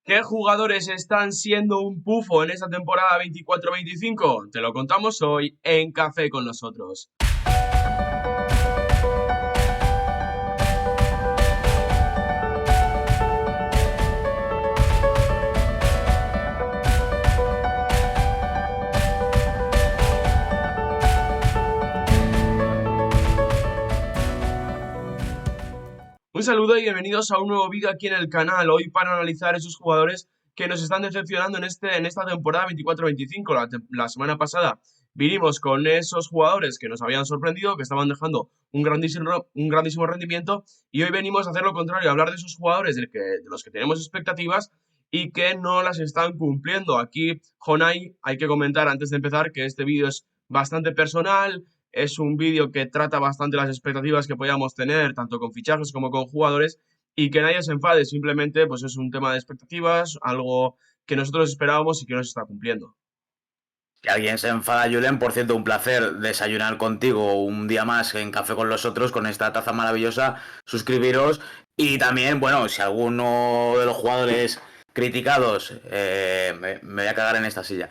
¿Qué jugadores están siendo un pufo en esta temporada 24-25? Te lo contamos hoy en Café con nosotros. Un saludo y bienvenidos a un nuevo vídeo aquí en el canal. Hoy para analizar esos jugadores que nos están decepcionando en esta temporada 24-25. La semana pasada vinimos con esos jugadores que nos habían sorprendido, que estaban dejando un grandísimo rendimiento, y hoy venimos a hacer lo contrario, a hablar de esos jugadores de los que tenemos expectativas y que no las están cumpliendo. Aquí, Jonai, hay que comentar antes de empezar que este vídeo es bastante personal. Es un vídeo que trata bastante las expectativas que podíamos tener, tanto con fichajes como con jugadores, y que nadie se enfade, simplemente pues es un tema de expectativas, algo que nosotros esperábamos y que no se está cumpliendo. Si alguien se enfada, Julen, por cierto, un placer desayunar contigo un día más en Café con los Otros, con esta taza maravillosa. Suscribiros. Y también, bueno, si alguno de los jugadores criticados, me voy a cagar en esta silla,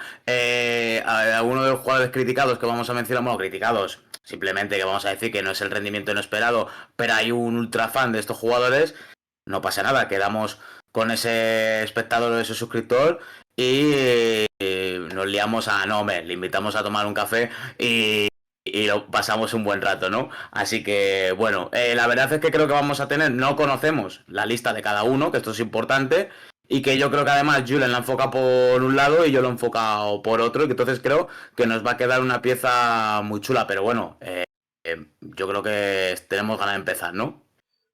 alguno de los jugadores criticados que vamos a mencionar, bueno, criticados, simplemente que vamos a decir que no es el rendimiento no esperado, pero hay un ultra fan de estos jugadores, no pasa nada, quedamos con ese espectador o ese suscriptor y nos liamos a no, hombre, le invitamos a tomar un café y lo pasamos un buen rato, ¿no? Así que, bueno, la verdad es que creo que vamos a tener, no conocemos la lista de cada uno, que esto es importante, y que yo creo que además Julen la enfoca por un lado y yo lo he enfocado por otro, y que entonces creo que nos va a quedar una pieza muy chula, pero bueno, yo creo que tenemos ganas de empezar, ¿no?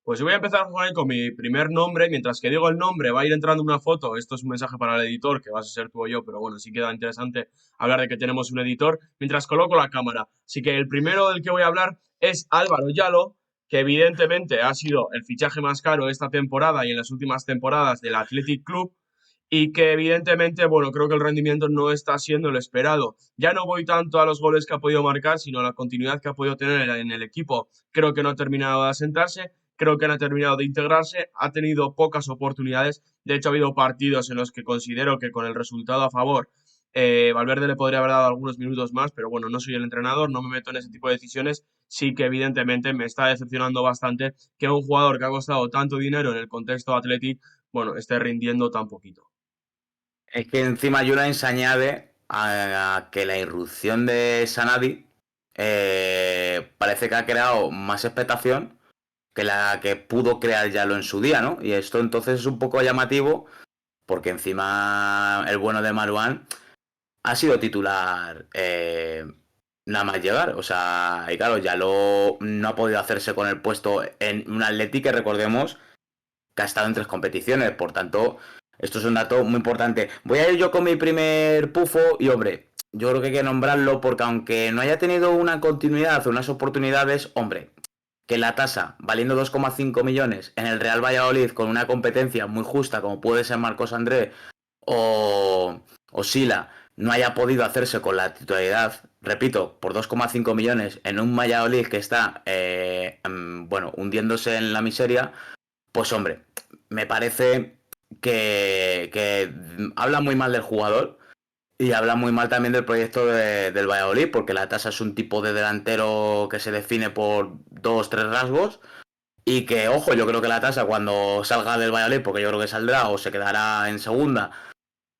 Pues yo voy a empezar Juan, con mi primer nombre. Mientras que digo el nombre, va a ir entrando una foto. Esto es un mensaje para el editor, que vas a ser tú o yo, pero bueno, sí queda interesante hablar de que tenemos un editor mientras coloco la cámara. Así que el primero del que voy a hablar es Álvaro Yalo, que evidentemente ha sido el fichaje más caro esta temporada y en las últimas temporadas del Athletic Club, y que evidentemente, bueno, creo que el rendimiento no está siendo el esperado. Ya no voy tanto a los goles que ha podido marcar, sino a la continuidad que ha podido tener en el equipo. Creo que no ha terminado de asentarse, creo que no ha terminado de integrarse, ha tenido pocas oportunidades. De hecho, ha habido partidos en los que considero que con el resultado a favor, Valverde le podría haber dado algunos minutos más, pero bueno, no soy el entrenador, no me meto en ese tipo de decisiones. Sí que evidentemente me está decepcionando bastante que un jugador que ha costado tanto dinero en el contexto Athletic, bueno, esté rindiendo tan poquito. Es que encima Julen se añade a que la irrupción de Sanadi parece que ha creado más expectación que la que pudo crear Yalo en su día, ¿no? Y esto entonces es un poco llamativo porque encima el bueno de Marouane ha sido titular nada más llegar. O sea, y claro, Yalo no ha podido hacerse con el puesto en un Atleti que recordemos que ha estado en 3 competiciones. Por tanto, esto es un dato muy importante. Voy a ir yo con mi primer pufo y, hombre, yo creo que hay que nombrarlo porque aunque no haya tenido una continuidad o unas oportunidades, hombre, que la tasa, valiendo 2,5 millones en el Real Valladolid con una competencia muy justa como puede ser Marcos André o Sila, no haya podido hacerse con la titularidad, repito, por 2,5 millones en un Valladolid que está, bueno, hundiéndose en la miseria, pues hombre, me parece que habla muy mal del jugador y habla muy mal también del proyecto del Valladolid, porque la Tasa es un tipo de delantero que se define por dos, tres rasgos. Y que, ojo, yo creo que la Tasa cuando salga del Valladolid, porque yo creo que saldrá o se quedará en segunda,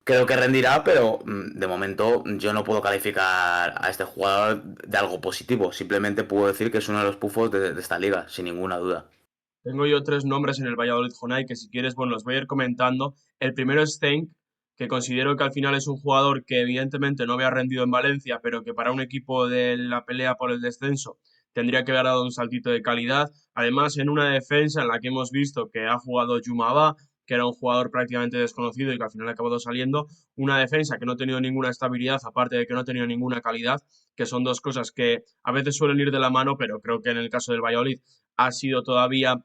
creo que rendirá, pero de momento yo no puedo calificar a este jugador de algo positivo. Simplemente puedo decir que es uno de los pufos de esta liga, sin ninguna duda. Tengo yo tres nombres en el Valladolid Jonai que si quieres, bueno, los voy a ir comentando. El primero es Zenk, que considero que al final es un jugador que evidentemente no había rendido en Valencia, pero que para un equipo de la pelea por el descenso tendría que haber dado un saltito de calidad. Además, en una defensa en la que hemos visto que ha jugado Jumaba, que era un jugador prácticamente desconocido y que al final ha acabado saliendo, una defensa que no ha tenido ninguna estabilidad, aparte de que no ha tenido ninguna calidad, que son dos cosas que a veces suelen ir de la mano, pero creo que en el caso del Valladolid ha sido todavía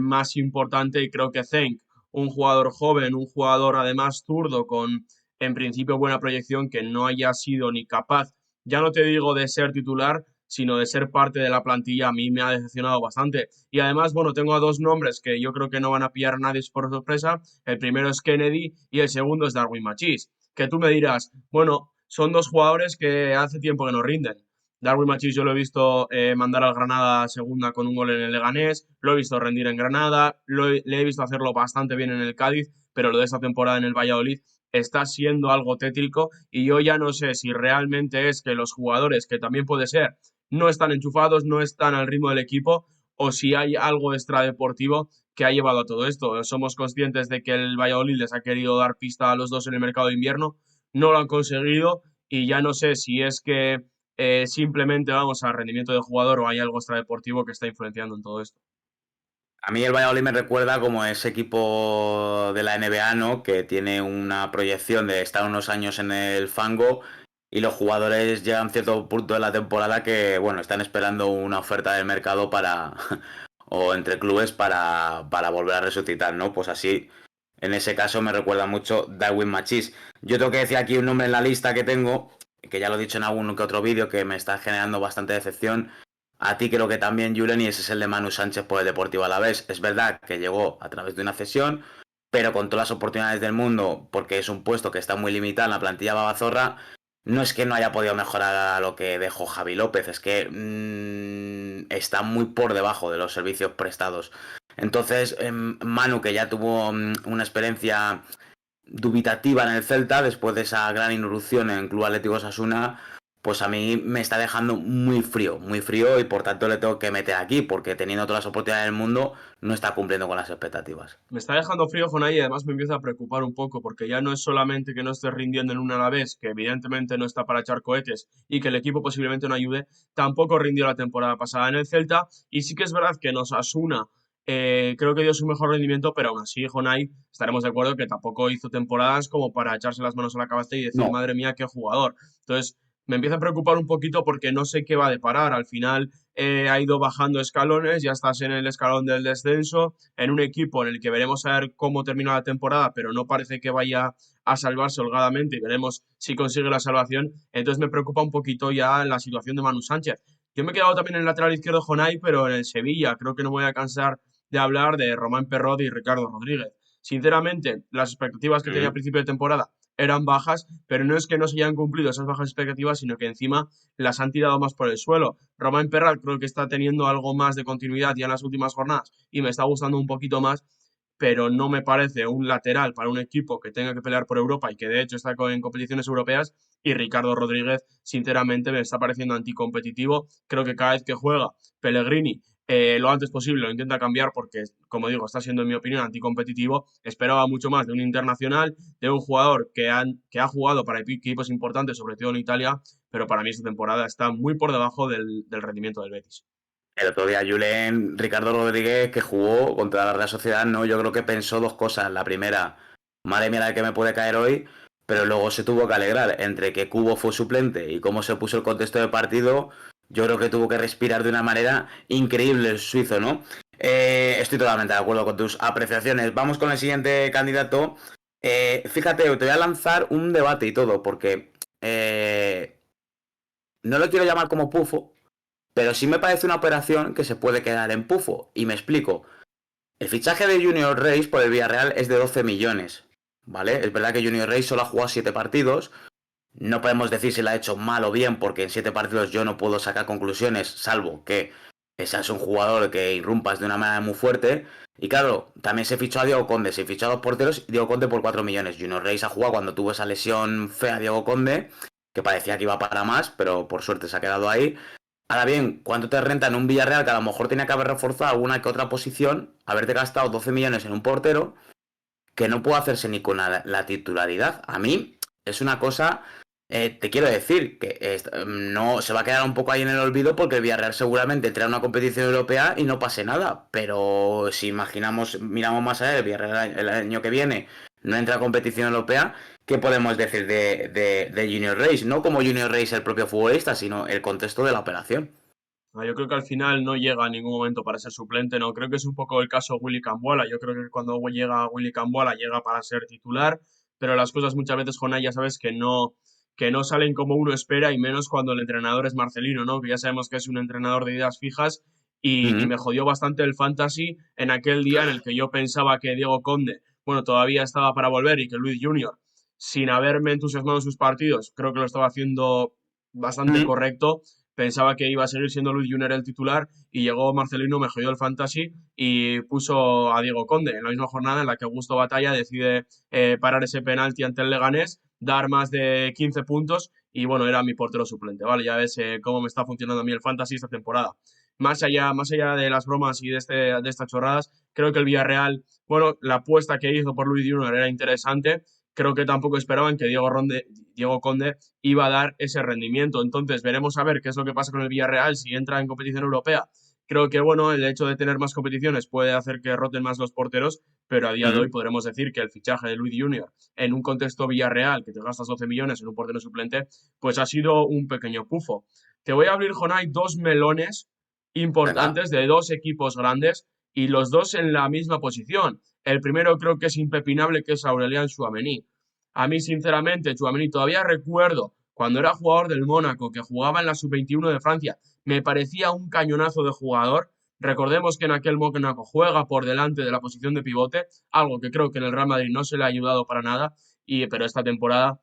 más importante, y creo que Zenk, un jugador joven, un jugador además zurdo con en principio buena proyección, que no haya sido ni capaz, ya no te digo de ser titular, sino de ser parte de la plantilla, a mí me ha decepcionado bastante. Y además, bueno, tengo a dos nombres que yo creo que no van a pillar a nadie por sorpresa. El primero es Kennedy y el segundo es Darwin Machís. Que tú me dirás, bueno, son dos jugadores que hace tiempo que no rinden. Darwin Machís yo lo he visto mandar al Granada a segunda con un gol en el Leganés, lo he visto rendir en Granada, le he visto hacerlo bastante bien en el Cádiz, pero lo de esta temporada en el Valladolid está siendo algo tétrico y yo ya no sé si realmente es que los jugadores, que también puede ser, no están enchufados, no están al ritmo del equipo o si hay algo extradeportivo que ha llevado a todo esto. Somos conscientes de que el Valladolid les ha querido dar pista a los dos en el mercado de invierno, no lo han conseguido y ya no sé si es que simplemente vamos a rendimiento de jugador o hay algo extradeportivo que está influenciando en todo esto. A mí el Valladolid me recuerda como ese equipo de la NBA, ¿no? Que tiene una proyección de estar unos años en el fango y los jugadores llegan a cierto punto de la temporada que, bueno, están esperando una oferta del mercado para, o entre clubes para volver a resucitar, ¿no? Pues así, en ese caso me recuerda mucho Darwin Machís. Yo tengo que decir aquí un nombre en la lista que tengo, que ya lo he dicho en algún que otro vídeo, que me está generando bastante decepción. A ti creo que también, Julen, y ese es el de Manu Sánchez por el Deportivo Alavés. Es verdad que llegó a través de una cesión, pero con todas las oportunidades del mundo, porque es un puesto que está muy limitado en la plantilla babazorra, no es que no haya podido mejorar a lo que dejó Javi López, es que está muy por debajo de los servicios prestados. Entonces, Manu, que ya tuvo una experiencia dubitativa en el Celta, después de esa gran irrupción en el Club Atlético Osasuna, pues a mí me está dejando muy frío y por tanto le tengo que meter aquí, porque teniendo todas las oportunidades del mundo, no está cumpliendo con las expectativas. Me está dejando frío Jonay y además me empieza a preocupar un poco porque ya no es solamente que no esté rindiendo en un Alavés, que evidentemente no está para echar cohetes y que el equipo posiblemente no ayude, tampoco rindió la temporada pasada en el Celta y sí que es verdad que nos Asuna creo que dio su mejor rendimiento, pero aún así Jonay estaremos de acuerdo que tampoco hizo temporadas como para echarse las manos a la cabeza y decir, No, madre mía, qué jugador. Entonces, me empieza a preocupar un poquito porque no sé qué va a deparar. Al final ha ido bajando escalones, ya estás en el escalón del descenso, en un equipo en el que veremos a ver cómo termina la temporada, pero no parece que vaya a salvarse holgadamente y veremos si consigue la salvación. Entonces me preocupa un poquito ya la situación de Manu Sánchez. Yo me he quedado también en el lateral izquierdo Jonay, pero en el Sevilla creo que no me voy a cansar de hablar de Román Perrot y Ricardo Rodríguez. Sinceramente, las expectativas que tenía a principio de temporada eran bajas, pero no es que no se hayan cumplido esas bajas expectativas, sino que encima las han tirado más por el suelo. Román Perrat creo que está teniendo algo más de continuidad ya en las últimas jornadas y me está gustando un poquito más, pero no me parece un lateral para un equipo que tenga que pelear por Europa y que de hecho está en competiciones europeas. Y Ricardo Rodríguez, sinceramente, me está pareciendo anticompetitivo. Creo que cada vez que juega Pellegrini lo antes posible lo intenta cambiar porque, como digo, está siendo, en mi opinión, anticompetitivo. Esperaba mucho más de un internacional, de un jugador que ha jugado para equipos importantes, sobre todo en Italia, pero para mí esta temporada está muy por debajo del rendimiento del Betis. el otro día Julen, Ricardo Rodríguez, que jugó contra la Real Sociedad, no, yo creo que pensó dos cosas. La primera, madre mía la que me puede caer hoy, pero luego se tuvo que alegrar entre que Cubo fue suplente y cómo se puso el contexto del partido. Yo creo que tuvo que respirar de una manera increíble el suizo, ¿no? Estoy totalmente de acuerdo con tus apreciaciones. Vamos con el siguiente candidato. Fíjate, te voy a lanzar un debate y todo, porque no lo quiero llamar como pufo, pero sí me parece una operación que se puede quedar en pufo. Y me explico. El fichaje de Junior Reis por el Villarreal es de 12 millones. ¿Vale? Es verdad que Junior Reis solo ha jugado 7 partidos. No podemos decir si lo ha hecho mal o bien, porque en 7 partidos yo no puedo sacar conclusiones, salvo que seas un jugador que irrumpas de una manera muy fuerte. Y claro, también se fichó a Diego Conde, se fichó a dos porteros, Diego Conde por 4 millones. Junior Reis ha jugado cuando tuvo esa lesión fea Diego Conde, que parecía que iba para más, pero por suerte se ha quedado ahí. Ahora bien, ¿cuánto te renta en un Villarreal que a lo mejor tenía que haber reforzado alguna que otra posición, haberte gastado 12 millones en un portero que no puede hacerse ni con la titularidad? A mí es una cosa, te quiero decir, que no se va a quedar un poco ahí en el olvido porque el Villarreal seguramente entra a una competición europea y no pase nada. Pero si imaginamos, miramos más allá, el Villarreal el año que viene no entra a competición europea, ¿qué podemos decir de Junior Reis? No como Junior Reis el propio futbolista, sino el contexto de la operación. Yo creo que al final no llega a ningún momento para ser suplente, no. Creo que es un poco el caso Willy Cambola. Yo creo que cuando llega Willy Cambola llega para ser titular, pero las cosas muchas veces con ella, sabes que que no salen como uno espera y menos cuando el entrenador es Marcelino, ¿no? Que ya sabemos que es un entrenador de ideas fijas y me jodió bastante el fantasy en aquel día en el que yo pensaba que Diego Conde, bueno, todavía estaba para volver y que Luis Junior, sin haberme entusiasmado en sus partidos, creo que lo estaba haciendo bastante correcto. Pensaba que iba a seguir siendo Luis Junior el titular y llegó Marcelino, me jodió el fantasy y puso a Diego Conde en la misma jornada en la que Augusto Batalla decide parar ese penalti ante el Leganés, dar más de 15 puntos y bueno, era mi portero suplente, ¿vale? Ya ves cómo me está funcionando a mí el fantasy esta temporada. Más allá de las bromas y de estas chorradas, creo que el Villarreal, bueno, la apuesta que hizo por Luis Junior era interesante. Creo que tampoco esperaban que Diego Conde iba a dar ese rendimiento. Entonces, veremos a ver qué es lo que pasa con el Villarreal si entra en competición europea. Creo que, bueno, el hecho de tener más competiciones puede hacer que roten más los porteros, pero a día de hoy podremos decir que el fichaje de Luis Junior en un contexto Villarreal, que te gastas 12 millones en un portero suplente, pues ha sido un pequeño pufo. Te voy a abrir, Jonay, dos melones Venga. importantes de dos equipos grandes y los dos en la misma posición. El primero creo que es impepinable, que es Aurelian Tchouaméni. A mí, sinceramente, Tchouaméni todavía recuerdo cuando era jugador del Mónaco, que jugaba en la sub-21 de Francia, me parecía un cañonazo de jugador. Recordemos que en aquel Mónaco juega por delante de la posición de pivote, algo que creo que en el Real Madrid no se le ha ayudado para nada, pero esta temporada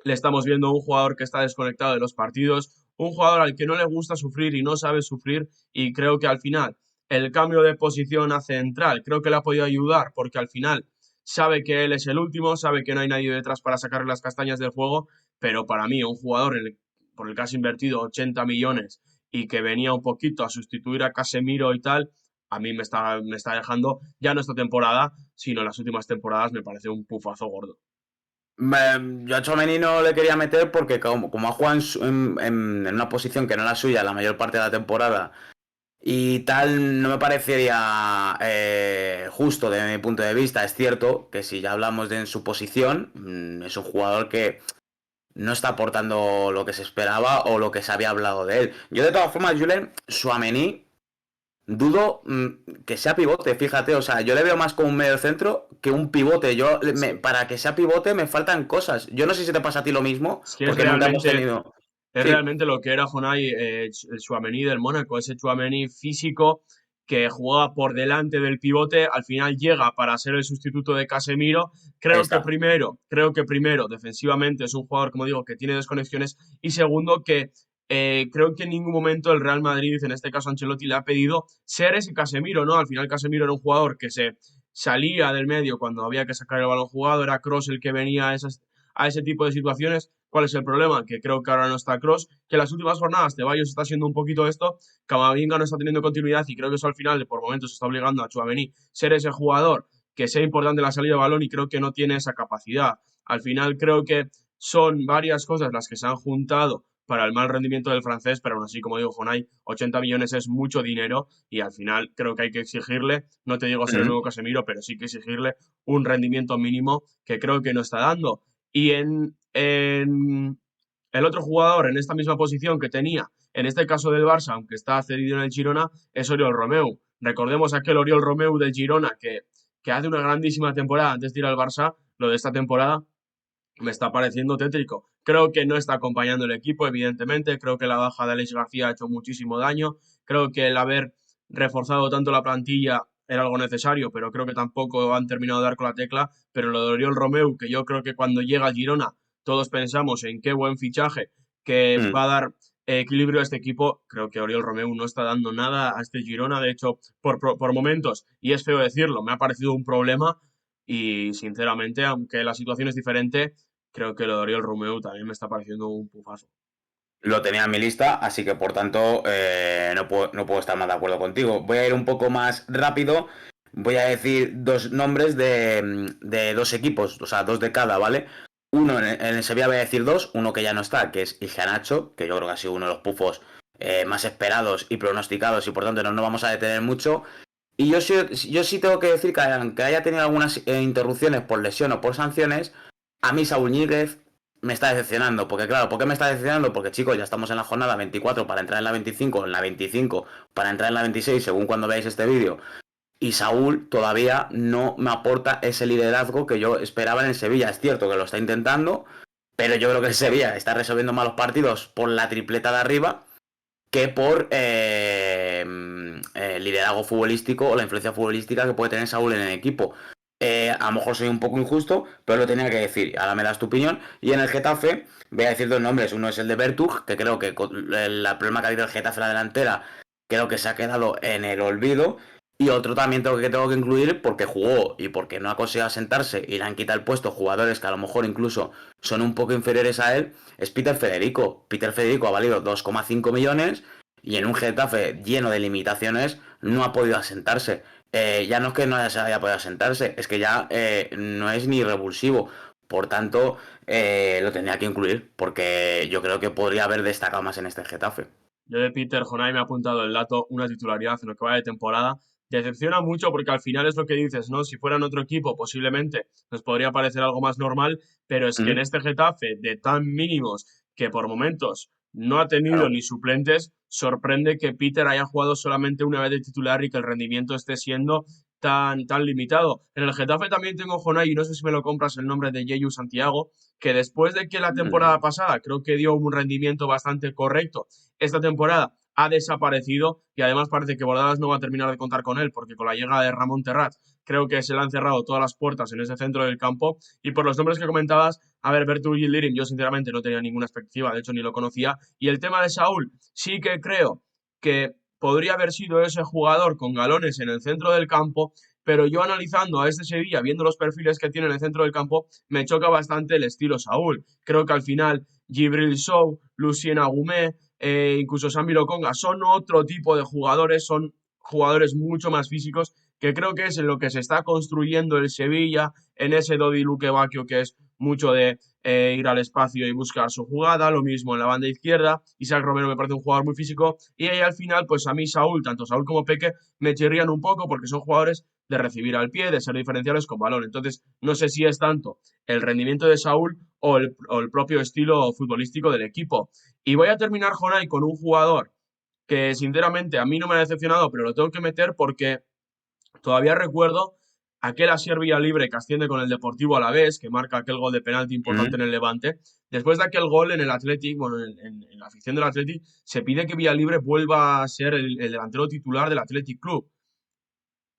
le estamos viendo un jugador que está desconectado de los partidos, un jugador al que no le gusta sufrir y no sabe sufrir y creo que al final el cambio de posición a central creo que le ha podido ayudar porque al final sabe que él es el último, sabe que no hay nadie detrás para sacarle las castañas del juego, pero para mí un jugador por el que has invertido 80 millones y que venía un poquito a sustituir a Casemiro y tal, a mí me está dejando, ya no esta temporada, sino en las últimas temporadas me parece un pufazo gordo. Yo a Tchouaméni no le quería meter porque como ha jugado en una posición que no es la suya la mayor parte de la temporada y tal, no me parecería justo desde mi punto de vista. Es cierto que si ya hablamos de en su posición, es un jugador que no está aportando lo que se esperaba o lo que se había hablado de él. Yo de todas formas, Julen, Tchouaméni, dudo que sea pivote, fíjate, o sea, yo le veo más como un medio centro que un pivote. Para que sea pivote me faltan cosas. Yo no sé si te pasa a ti lo mismo, Es que porque nunca hemos tenido... es Sí, realmente lo que era Jonay, el Tchouaméni del Mónaco, ese Tchouaméni físico que juega por delante del pivote, al final llega para ser el sustituto de Casemiro. ahí está. Creo que primero, defensivamente es un jugador, como digo, que tiene desconexiones y segundo que creo que en ningún momento el Real Madrid, en este caso Ancelotti, le ha pedido ser ese Casemiro, ¿no? Al final Casemiro era un jugador que se salía del medio cuando había que sacar el balón jugado, era Cross el que venía a ese tipo de situaciones. ¿Cuál es el problema? Que creo que ahora no está Cross, que en las últimas jornadas Ceballos está haciendo un poquito esto, Camavinga no está teniendo continuidad y creo que eso al final por momentos está obligando a Tchouaméni ser ese jugador que sea importante en la salida de balón y creo que no tiene esa capacidad. Al final creo que son varias cosas las que se han juntado para el mal rendimiento del francés, pero aún así, como digo, Jonay, 80 millones es mucho dinero y al final creo que hay que exigirle, no te digo ser el nuevo Casemiro, pero sí que exigirle un rendimiento mínimo que creo que no está dando. Y en el otro jugador en esta misma posición que tenía, en este caso del Barça, aunque está cedido en el Girona, es Oriol Romeu. Recordemos aquel Oriol Romeu del Girona que hace una grandísima temporada antes de ir al Barça, lo de esta temporada me está pareciendo tétrico. Creo que no está acompañando el equipo, evidentemente. Creo que la baja de Alex García ha hecho muchísimo daño. Creo que el haber reforzado tanto la plantilla era algo necesario, pero creo que tampoco han terminado de dar con la tecla. Pero lo de Oriol Romeu, que yo creo que cuando llega a Girona todos pensamos en qué buen fichaje que va a dar equilibrio a este equipo, creo que Oriol Romeu no está dando nada a este Girona. De hecho, por momentos, y es feo decirlo, me ha parecido un problema y sinceramente, aunque la situación es diferente, creo que lo de Oriol Romeu también me está pareciendo un pufazo. Lo tenía en mi lista, así que por tanto no puedo estar más de acuerdo contigo. Voy a ir un poco más rápido. Voy a decir dos nombres de dos equipos, o sea, dos de cada, ¿vale? Uno, en el Sevilla voy a decir dos, uno que ya no está, que es Iheanacho, que yo creo que ha sido uno de los pufos más esperados y pronosticados y por tanto no nos vamos a detener mucho. Y yo sí tengo que decir que aunque haya tenido algunas interrupciones por lesión o por sanciones, a mí Saúl Ñíguez me está decepcionando. Porque claro, ¿por qué me está decepcionando? Porque chicos, ya estamos en la jornada 24 para entrar en la 25, en la 25 para entrar en la 26, según cuando veáis este vídeo. Y Saúl todavía no me aporta ese liderazgo que yo esperaba en el Sevilla. Es cierto que lo está intentando, pero yo creo que el Sevilla está resolviendo más los partidos por la tripleta de arriba que por liderazgo futbolístico o la influencia futbolística que puede tener Saúl en el equipo. A lo mejor soy un poco injusto, pero lo tenía que decir. Ahora me das tu opinión. Y en el Getafe, voy a decir dos nombres. Uno es el de Bertug, que creo que el problema que ha habido el Getafe en la delantera, creo que se ha quedado en el olvido. Y otro también tengo que incluir porque jugó y porque no ha conseguido asentarse y le han quitado el puesto jugadores que a lo mejor incluso son un poco inferiores a él, es Peter Federico. Peter Federico ha valido 2,5 millones y en un Getafe lleno de limitaciones no ha podido asentarse. Ya no es que no se haya podido asentarse, es que ya no es ni revulsivo. Por tanto, lo tenía que incluir porque yo creo que podría haber destacado más en este Getafe. Yo de Peter Jonay me ha apuntado el dato, una titularidad en lo que va de temporada. Decepciona mucho porque al final es lo que dices, ¿no? Si fuera en otro equipo, posiblemente nos podría parecer algo más normal, pero es que en ¿Mm? este Getafe, de tan mínimos que por momentos no ha tenido Claro. ni suplentes, sorprende que Peter haya jugado solamente una vez de titular y que el rendimiento esté siendo tan limitado. En el Getafe también tengo Jonay, y no sé si me lo compras el nombre de Yeyu Santiago, que después de que la temporada Mm. pasada creo que dio un rendimiento bastante correcto, esta temporada ha desaparecido y además parece que Bordalas no va a terminar de contar con él porque con la llegada de Ramón Terrat creo que se le han cerrado todas las puertas en ese centro del campo y por los nombres que comentabas, a ver, Bertu y Lirim, yo sinceramente no tenía ninguna expectativa, de hecho ni lo conocía, y el tema de Saúl, sí que creo que podría haber sido ese jugador con galones en el centro del campo, pero yo analizando a este Sevilla, viendo los perfiles que tiene en el centro del campo, me choca bastante el estilo Saúl. Creo que al final Gibril Sow, Lucien Agumé, incluso Sambi Lokonga, son otro tipo de jugadores, son jugadores mucho más físicos, que creo que es en lo que se está construyendo el Sevilla, en ese Dodi Luque Bacchio que es mucho de ir al espacio y buscar su jugada, lo mismo en la banda izquierda, Isaac Romero me parece un jugador muy físico, y ahí al final, pues a mí Saúl, tanto Saúl como Peque, me chirrían un poco porque son jugadores de recibir al pie, de ser diferenciales con balón, entonces no sé si es tanto el rendimiento de Saúl o el propio estilo futbolístico del equipo. Y voy a terminar, Jonay, con un jugador que sinceramente a mí no me ha decepcionado, pero lo tengo que meter porque todavía recuerdo aquel Asier Libre que asciende con el Deportivo Alavés, que marca aquel gol de penalti importante en ¿Mm? el Levante. Después de aquel gol en el Athletic, bueno, en la afición del Athletic, se pide que Villalibre vuelva a ser el delantero titular del Athletic Club.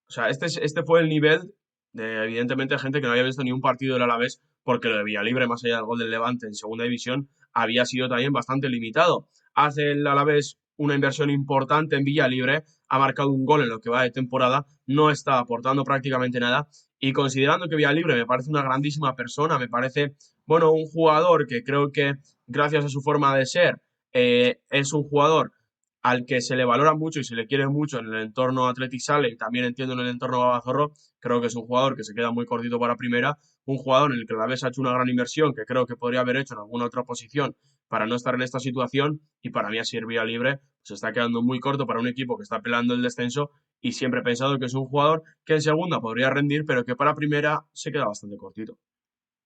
O sea, este fue el nivel de, evidentemente, gente que no había visto ni un partido del Alavés, porque lo de Villalibre, más allá del gol del Levante en segunda división, había sido también bastante limitado. Hace el Alavés una inversión importante en Villalibre, ha marcado un gol en lo que va de temporada, no está aportando prácticamente nada, y considerando que Villalibre me parece una grandísima persona, me parece, bueno, un jugador que creo que, gracias a su forma de ser, es un jugador al que se le valora mucho y se le quiere mucho en el entorno Athletic Sale y también entiendo en el entorno Babazorro, creo que es un jugador que se queda muy cortito para primera, un jugador en el que la vez ha hecho una gran inversión que creo que podría haber hecho en alguna otra posición para no estar en esta situación y para mí así Vía Libre se está quedando muy corto para un equipo que está peleando el descenso y siempre he pensado que es un jugador que en segunda podría rendir pero que para primera se queda bastante cortito.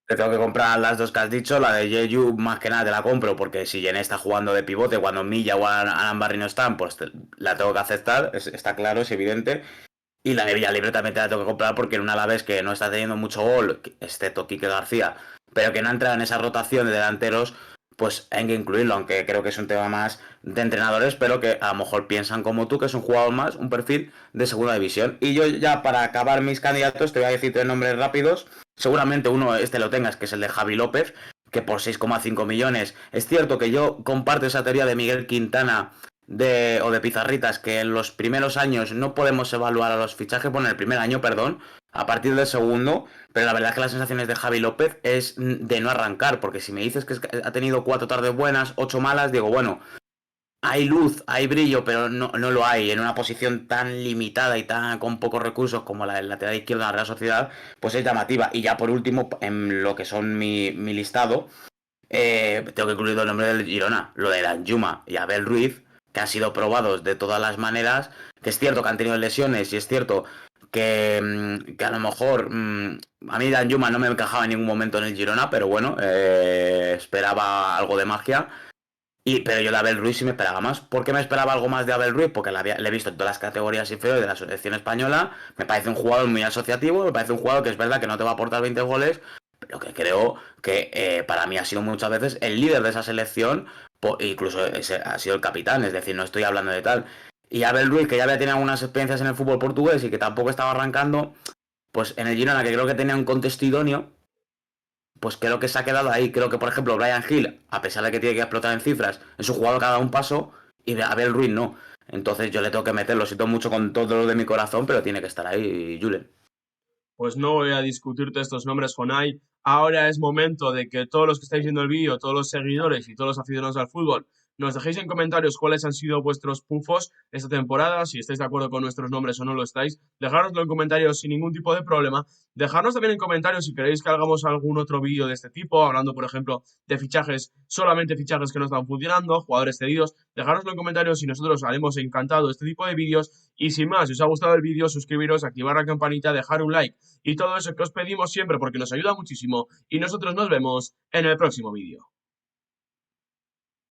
Te tengo que comprar las dos que has dicho. La de Jeju, más que nada te la compro porque si Jen está jugando de pivote cuando Milla o Alan Barry no están, pues la tengo que aceptar. Está claro, es evidente. Y la de Villalibre también te la tengo que comprar porque en un Alavés que no está teniendo mucho gol, excepto Quique García, pero que no entra en esa rotación de delanteros, pues hay que incluirlo, aunque creo que es un tema más de entrenadores, pero que a lo mejor piensan como tú, que es un jugador más, un perfil de segunda división. Y yo ya para acabar mis candidatos te voy a decir tres nombres rápidos. Seguramente uno este lo tengas, que es el de Javi López, que por 6,5 millones. Es cierto que yo comparto esa teoría de Miguel Quintana o de Pizarritas, que en los primeros años no podemos evaluar a los fichajes, bueno, en el primer año, perdón, a partir del segundo, pero la verdad es que las sensaciones de Javi López es de no arrancar, porque si me dices que ha tenido 4 tardes buenas, 8 malas, digo, bueno, hay luz, hay brillo, pero no lo hay. En una posición tan limitada y tan con pocos recursos como la del lateral izquierdo de la Real Sociedad, pues es llamativa. Y ya por último, en lo que son mi listado, tengo que incluir el nombre del Girona, lo de Danjuma y Abel Ruiz, que han sido probados de todas las maneras, que es cierto que han tenido lesiones y es cierto que a lo mejor a mí Danjuma no me encajaba en ningún momento en el Girona, pero bueno, esperaba algo de magia. Pero yo de Abel Ruiz sí me esperaba más. ¿Por qué me esperaba algo más de Abel Ruiz? Porque le he visto en todas las categorías inferiores de la selección española. Me parece un jugador muy asociativo, me parece un jugador que es verdad que no te va a aportar 20 goles, Lo que creo que para mí ha sido muchas veces el líder de esa selección, incluso ha sido el capitán, es decir, no estoy hablando de tal. Y Abel Ruiz, que ya había tenido algunas experiencias en el fútbol portugués y que tampoco estaba arrancando, pues en el Girona, que creo que tenía un contexto idóneo, pues creo que se ha quedado ahí. Creo que, por ejemplo, Brian Hill, a pesar de que tiene que explotar en cifras, en su jugador cada un paso, y Abel Ruiz no. Entonces yo le tengo que meter, lo siento mucho con todo lo de mi corazón, pero tiene que estar ahí, Julen. Pues no voy a discutirte estos nombres, Jonai. Ahora es momento de que todos los que estáis viendo el vídeo, todos los seguidores y todos los aficionados al fútbol, nos dejéis en comentarios cuáles han sido vuestros pufos esta temporada, si estáis de acuerdo con nuestros nombres o no lo estáis. Dejárnoslo en comentarios sin ningún tipo de problema. Dejadnos también en comentarios si queréis que hagamos algún otro vídeo de este tipo, hablando, por ejemplo, de fichajes, solamente fichajes que no están funcionando, jugadores cedidos. Dejárnoslo en comentarios y nosotros haremos encantado este tipo de vídeos. Y sin más, si os ha gustado el vídeo, suscribiros, activar la campanita, dejar un like y todo eso que os pedimos siempre porque nos ayuda muchísimo y nosotros nos vemos en el próximo vídeo.